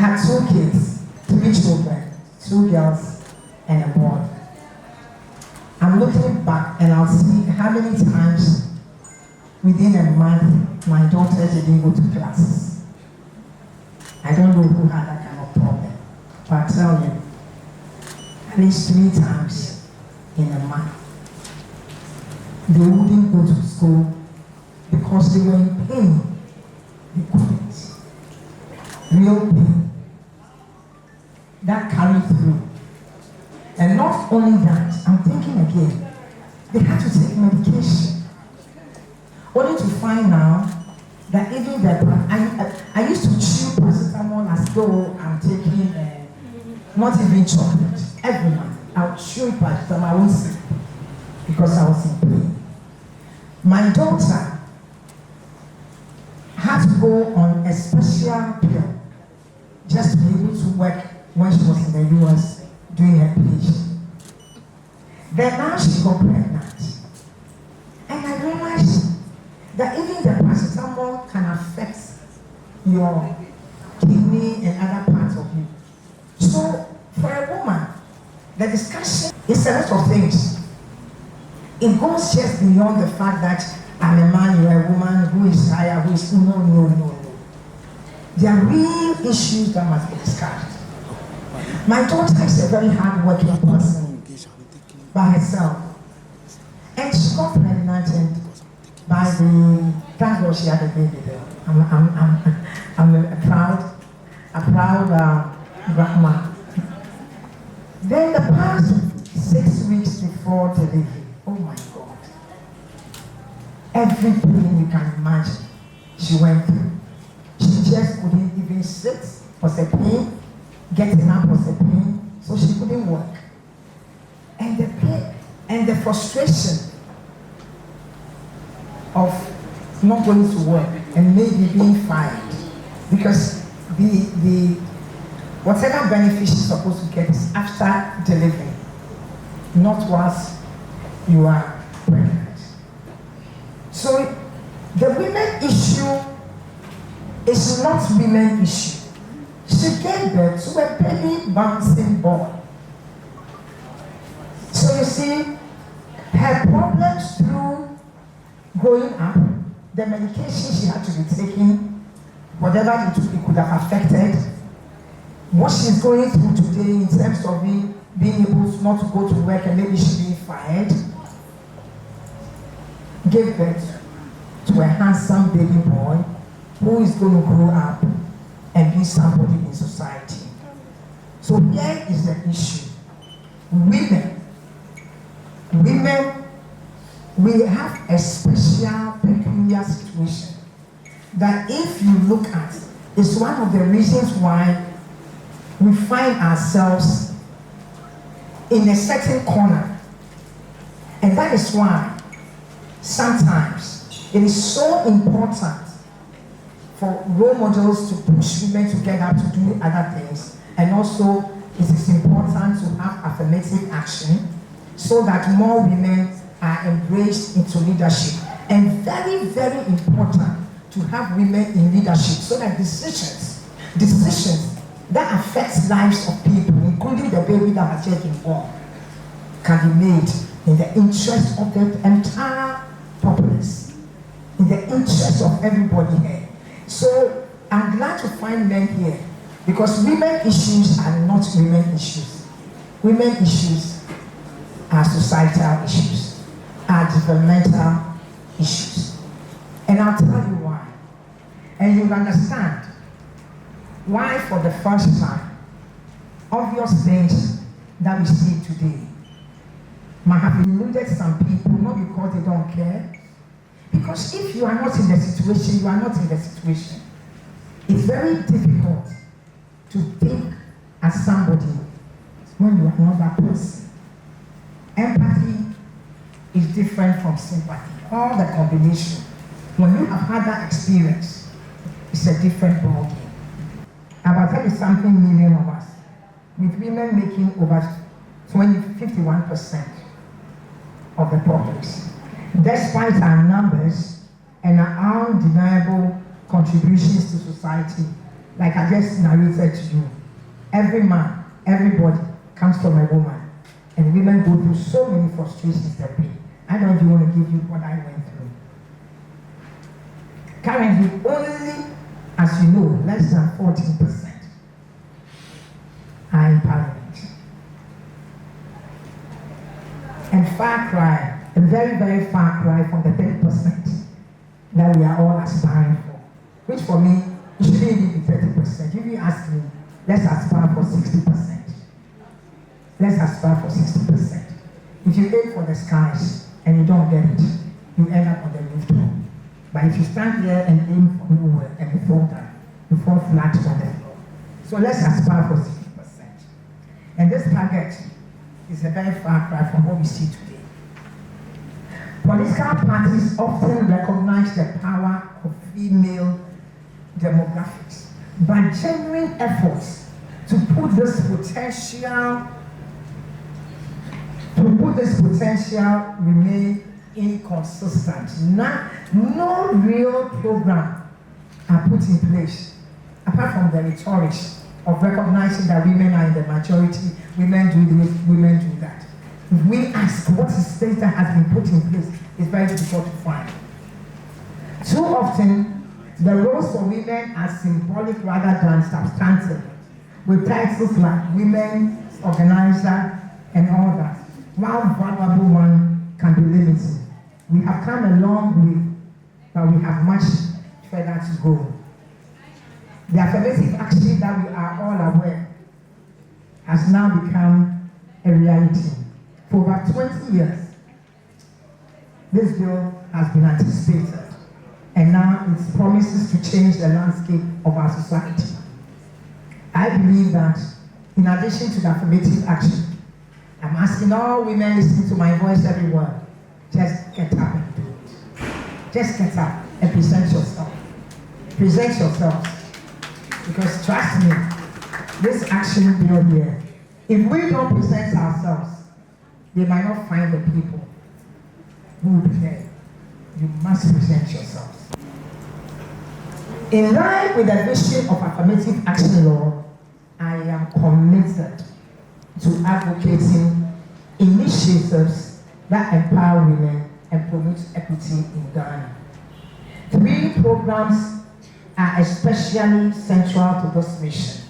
had 2 kids, 3 children, 2 girls and a boy. I'm looking back and I'll see how many times within a month my daughter didn't go to classes. I don't know who had that kind of problem, but I tell you, at least 3 times in a month, they wouldn't go to school because they were in pain. They couldn't. Real pain. That carried through. And not only that, I'm thinking again, they had to take medication. Only to find now that even that I used to chew paracetamol as though I'm taking not even chocolate. Every month I would chew paracetamol, I won't sleep because I was in pain. My daughter had to go on a special pill just to be able to work when she was in the US doing her PhD. Then now she got pregnant. And I realized that even the paracetamol can affect your kidney and other parts of you. So for a woman, the discussion is a lot of things. It goes just beyond the fact that I'm a man, you're a woman, who is higher, who is no. There are real issues that must be discussed. My daughter is a very hard-working person by herself. And she got pregnant and by the, thank God she had a baby there. I'm a proud grandma. Then the past 6 weeks before delivery, oh my God. Every pain you can imagine she went through. She just couldn't even sit, was a pain. Getting up was a pain, so she couldn't work. And the pain and the frustration of not going to work and maybe being fired because the whatever benefit she's supposed to get is after delivery, not whilst you are pregnant. So the women issue is not women issue. She gave birth to a baby bouncing ball. So you see, her problems through growing up, the medication she had to be taking, whatever it could have affected, what she's going through today in terms of being able to not to go to work and maybe she's being fired, gave birth to a handsome baby boy who is going to grow up and be somebody in society. So here is the issue. Women, we have a special, peculiar situation that if you look at, is one of the reasons why we find ourselves in a certain corner. And that is why sometimes it is so important for role models to push women to get up to do other things, and also it is important to have affirmative action so that more women are embraced into leadership. And very, very important to have women in leadership so that decisions that affect lives of people, including the baby that has just been born, can be made in the interest of the entire populace, in the interest of everybody here. So I'm glad to find men here because women issues are not women issues. Women issues are societal issues, are developmental issues. And I'll tell you why. And you'll understand why for the first time, obvious things that we see today might have eluded some people, not because they don't care. Because if you are not in the situation, you are not in the situation. It's very difficult to think as somebody when you are not that person. Empathy is different from sympathy. All the combination. When you have had that experience, it's a different ballgame. About 30-something million of us, with women making over 51% of the populace. Despite our numbers and our undeniable contributions to society, like I just narrated to you, every man, everybody comes from a woman. And women go through so many frustrations that way. I don't even want to give you what I went through. Currently, only, as you know, less than 14% are in parliament. And far cry, a very, very far cry from the 30% that we are all aspiring for. Which for me, it shouldn't even be 30%. If you ask me, let's aspire for 60%. Let's aspire for 60%. If you aim for the skies and you don't get it, you end up on the rooftop. But if you stand there and aim for nowhere and you fall down, you fall flat on the floor. So let's aspire for 60%. And this target is a very far cry from what we see today. Political parties often recognize the power of female demographics by genuine efforts to put this potential remain inconsistent. No real program are put in place apart from the rhetoric of recognizing that women are in the majority, women do this, women do that. If we ask what is things that has been put in place, it's very difficult to find. Too often, the roles for women are symbolic rather than substantive, with titles like women organizer and all that. While valuable one can be limited. We have come a long way, but we have much further to go. The affirmative action that we are all aware has now become a reality. For over 20 years, this bill has been anticipated, and now it promises to change the landscape of our society. I believe that in addition to the affirmative action, I'm asking all women listening to my voice everywhere, just get up and do it. Just get up and present yourself. Present yourself. Because trust me, this action bill here, if we don't present ourselves, they might not find the people who will be there. You must present yourselves. In line with the vision of affirmative action law, I am committed to advocating initiatives that empower women and promote equity in Ghana. 3 programs are especially central to this mission.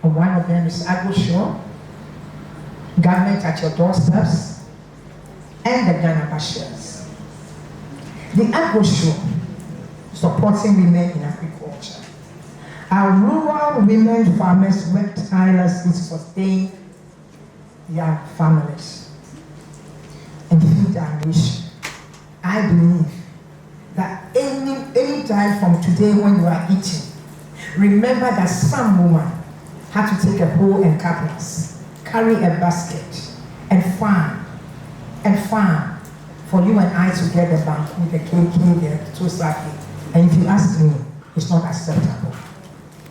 And one of them is AgroSure, Government at Your Doorsteps, and the Ghanaba shares. The AgroSure, supporting women in agriculture. Our rural women farmers work tirelessly to sustain their families and feed our nation. I believe that any time from today when you are eating, remember that some woman had to take a hoe and cutlass, carry a basket, and farm for you and I to get the bank with the KK there, to sake. And if you ask me, it's not acceptable.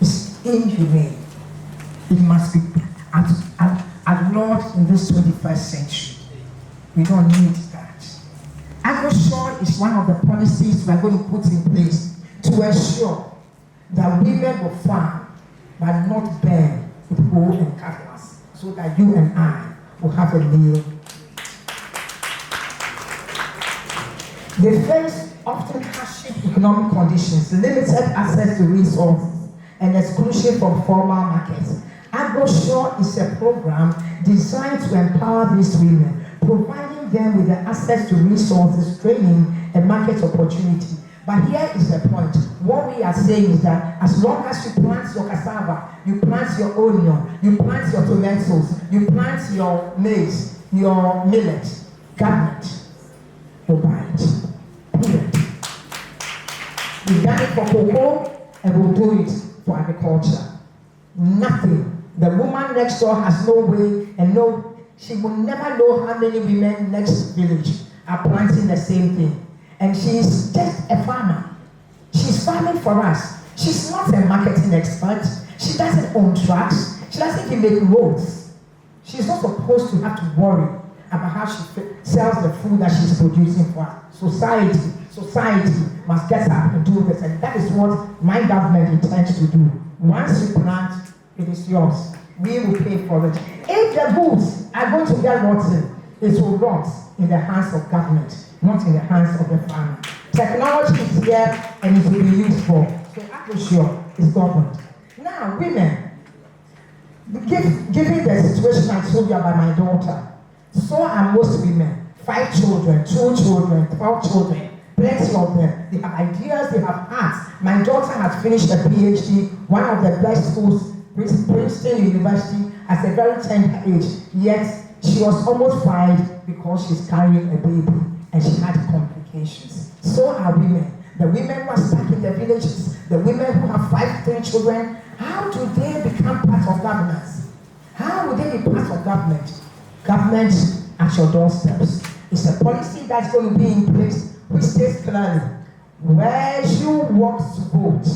It's inhumane. It must be outlawed in this 21st century. We don't need that. AgroSure is one of the policies we are going to put in place to ensure that women will farm but not burn with hoe and cutlass, so that you and I will have a meal. They face often hardship economic conditions, limited access to resources, and exclusion from formal markets. AgroSure is a program designed to empower these women, providing them with the access to resources, training, and market opportunity. But here is the point. What we are saying is that as long as you plant your cassava, you plant your onion, you plant your tomatoes, you plant your maize, your millet, government will buy it. Period. We've done it for cocoa and we'll do it for agriculture. Nothing. The woman next door has no way and she will never know how many women next village are planting the same thing. And she's just a farmer. She's farming for us. She's not a marketing expert. She doesn't own trucks. She doesn't even make roads. She's not supposed to have to worry about how she sells the food that she's producing for society, society must get up and do this. And that is what my government intends to do. Once you plant, it is yours. We will pay for it. If the goods are going to get rotten, it will rot in the hands of government, not in the hands of the farmer. Technology is here and it will be used for. So agriculture is governed. Now, women, given the situation I told you about my daughter, so are most women. 5 children, 2 children, 12 children, plenty of them. They have ideas, they have arts. My daughter has finished a PhD, one of the best schools, Princeton University, at a very tender age. Yet, she was almost fired because she's carrying a baby and she had complications. So are women. The women who are stuck in the villages, the women who have 5, 10 children, how do they become part of governance? How will they be part of government? Government at your doorsteps. It's a policy that's going to be in place which states clearly where you walk to vote,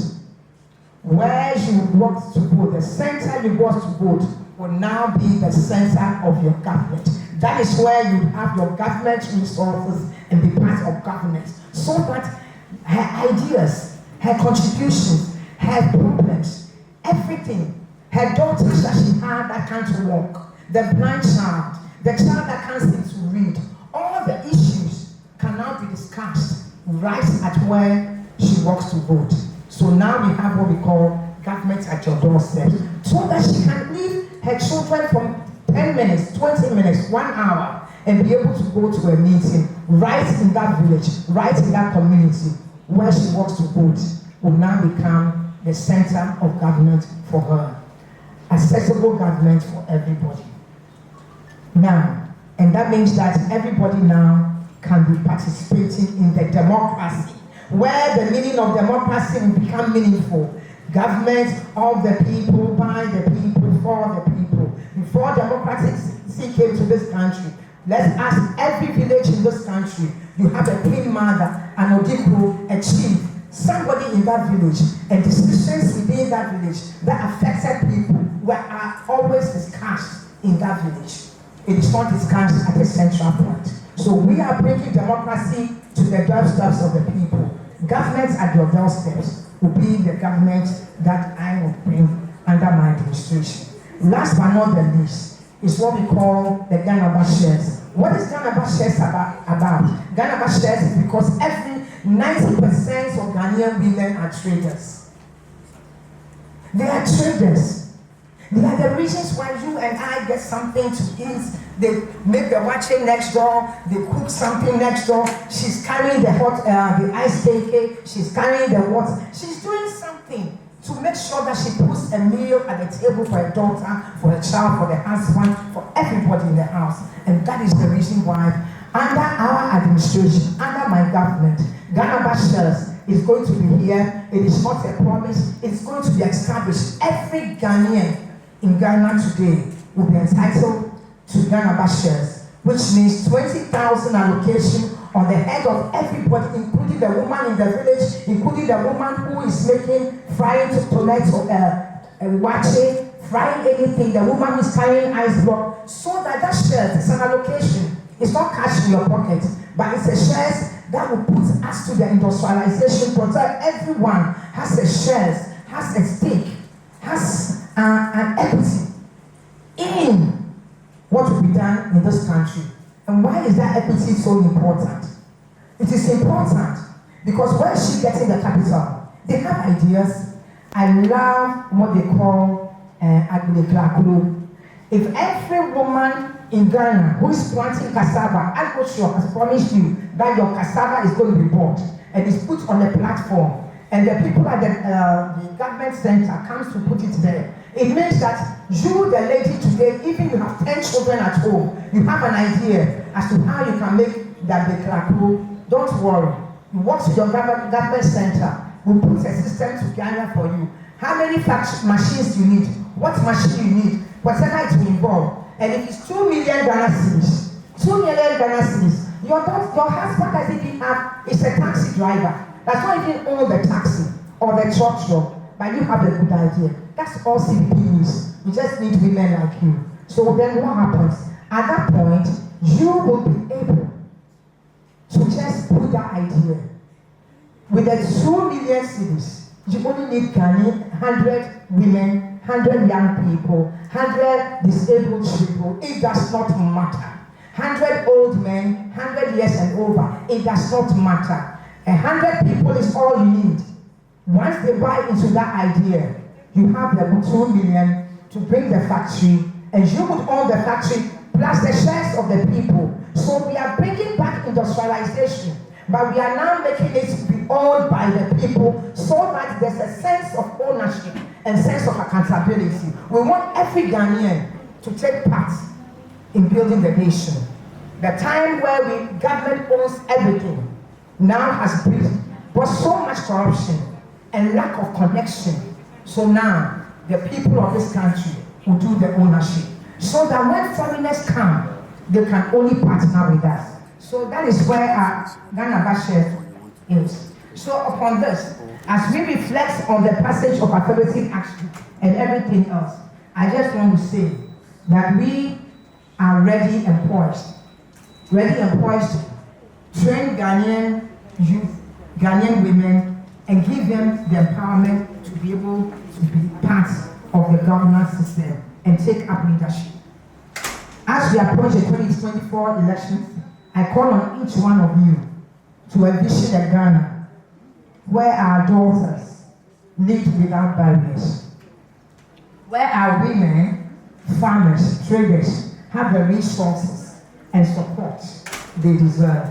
where you walk to vote, the center you walk to vote will now be the center of your government. That is where you have your government resources and be part of government. So that her ideas, her contributions, her problems, everything, her daughters that she had that can't walk, the blind child, the child that can't seem to read, all the issues can now be discussed right at where she walks to vote. So now we have what we call government at your doorstep, so that she can leave her children from 10 minutes, 20 minutes, 1 hour, and be able to go to a meeting right in that village, right in that community where she walks to vote, will now become the center of government for her. Accessible government for everybody. Now, and that means that everybody now can be participating in the democracy, where the meaning of democracy will become meaningful. Government of the people, by the people, for the people. Before democracy came to this country, let's ask every village in this country, you have a queen mother, an odiko, a chief, somebody in that village, and decisions within that village that affected people are always discussed in that village. It is not discussed at a central point. So we are bringing democracy to the doorsteps of the people. Government at your doorsteps will be the government that I will bring under my administration. Last but not the least is what we call the Ghanaba shares. What is Ghanaba shares about? Ghanaba shares is because every 90% of Ghanaian women are traders. They are traders. They are the reasons why you and I get something to eat. They make the watching next door. They cook something next door. She's carrying the the ice cake. She's carrying the water. She's doing something to make sure that she puts a meal at the table for her daughter, for her child, for the husband, for everybody in the house. And that is the reason why, under our administration, under my government, Ghanaba shares is going to be here. It is not a promise. It's going to be established. Every Ghanaian in Ghana today will be entitled to Ghanaba shares, which means 20,000 allocation on the head of everybody, including the woman in the village, including the woman who is frying tomato, wache, frying anything, the woman who is carrying ice block, so that shares is an allocation. It's not cash in your pocket, but it's a shares that will put us to the industrialization process. Everyone has a shares, has a stake, has an equity in what will be done in this country. And why is that equity so important? It is important because where is she getting the capital? They have ideas. I love what they call agriculture. If every woman in Ghana who is planting cassava, agriculture has promised you that your cassava is going to be bought and is put on a platform, and the people at the government center comes to put it there, it means that you, the lady today, even you have 10 children at home, you have an idea as to how you can make that declaration. Don't worry. You walk to your government center. We'll put a system together for you. How many machines you need? What machine you need? Whatever it will involve. And if it's 2 million Ghana cedis, 2 million Ghana cedis, your husband doesn't even have, is a taxi driver. That's not even own the taxi or the truck, but you have a good idea. That's all CPP needs. We just need women like you. So then what happens? At that point, you will be able to just put that idea with the 2 million cities, you only need 100 women, 100 young people, 100 disabled people. It does not matter. 100 old men, 100 years and over. It does not matter. 100 people is all you need. Once they buy into that idea, you have the 2 million to bring the factory, and you would own the factory plus the shares of the people. So we are bringing back industrialization, but we are now making it be owned by the people so that there's a sense of ownership and sense of accountability. We want every Ghanaian to take part in building the nation. The time where government owns everything now has brought so much corruption and lack of connection. So now the people of this country will do the ownership, so that when foreigners come, they can only partner with us. So that is where our Ghanaba share is. So upon this, as we reflect on the passage of affirmative action and everything else, I just want to say that we are ready and poised to train Ghanaian youth, Ghanaian women, and give them the empowerment to be able to be part of the governance system and take up leadership. As we approach the 2024 elections, I call on each one of you to envision a Ghana where our daughters lead without barriers, where our women, farmers, traders have the resources and support they deserve.